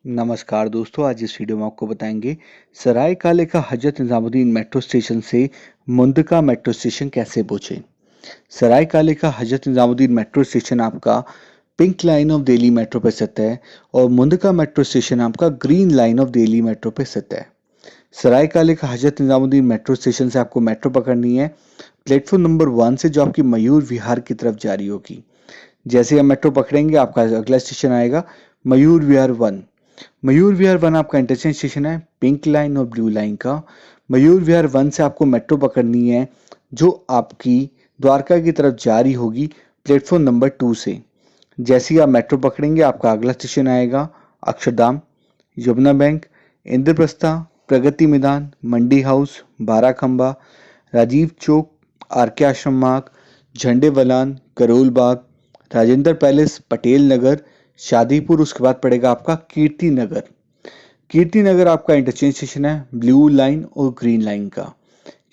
नमस्कार दोस्तों, आज इस वीडियो में आपको बताएंगे सराय काले का हजरत निजामुद्दीन मेट्रो स्टेशन से मुंदका मेट्रो स्टेशन कैसे पहुंचे। सराय काले का हजरत निजामुद्दीन मेट्रो स्टेशन आपका pink line of Delhi metro पे स्थित है और मुंदका मेट्रो स्टेशन आपका green line of Delhi metro पे स्थित है। सराय काले का हजरत निजामुद्दीन मेट्रो स्टेशन से आपको मेट्रो पकड़नी है प्लेटफॉर्म नंबर 1 से, जो आपकी मयूर विहार की तरफ जारी होगी। जैसे हम मेट्रो पकड़ेंगे आपका अगला स्टेशन आएगा मयूर विहार 1। मयूर विहार 1 आपका इंटरचेंज स्टेशन है पिंक लाइन और ब्लू लाइन का। मयूर विहार 1 से आपको मेट्रो पकड़नी है जो आपकी द्वारका की तरफ जारी होगी प्लेटफॉर्म नंबर 2 से। जैसे ही आप मेट्रो पकड़ेंगे आपका अगला स्टेशन आएगा अक्षरधाम, यमुना बैंक, इंद्रप्रस्था, प्रगति मैदान, मंडी हाउस, बाराखंबा, राजीव चौक, आरके आश्रम मार्ग, झंडे वलान, करोल बाग, राजेंद्र पैलेस, पटेल नगर, शादीपुर। उसके बाद पड़ेगा आपका कीर्ति नगर। कीर्ति नगर आपका इंटरचेंज स्टेशन है ब्लू लाइन और ग्रीन लाइन का।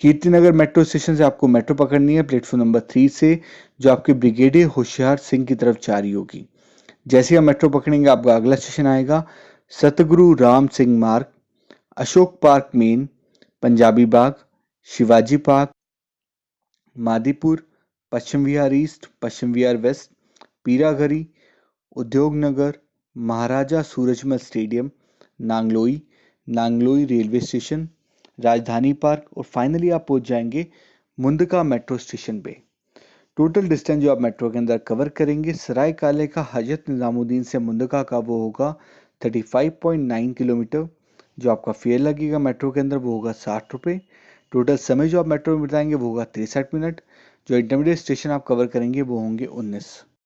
कीर्ति नगर मेट्रो स्टेशन से आपको मेट्रो पकड़नी है प्लेटफॉर्म नंबर 3 से, जो आपके ब्रिगेडियर होशियार सिंह की तरफ जारी होगी। जैसे आप मेट्रो पकड़ेंगे आपका अगला स्टेशन आएगा सतगुरु Ram Singh Marg, Ashok park main, Punjabi Bagh, Shivaji park, Madipur, Paschim Vihar east, Paschim Vihar west, Peeragarhi, Udyog Nagar, Maharaja Surajmal stadium, Nangloi, Nangloi railway station, Rajdhani park और फाइनली आप पहुंच जाएंगे मुंदका मेट्रो स्टेशन पे। टोटल डिस्टेंस जो आप मेट्रो के अंदर कवर करेंगे सराय काले का हजरत निजामुद्दीन से मुंदका का वो होगा 35.9 किलोमीटर। जो आपका फेयर लगेगा मेट्रो के अंदर वो होगा 60 रुपये। टोटल समय जो आप मेट्रो में बिताएंगे वो होगा 63 मिनट। जो इंटरमीडिएट स्टेशन आप कवर करेंगे वो होंगे 19।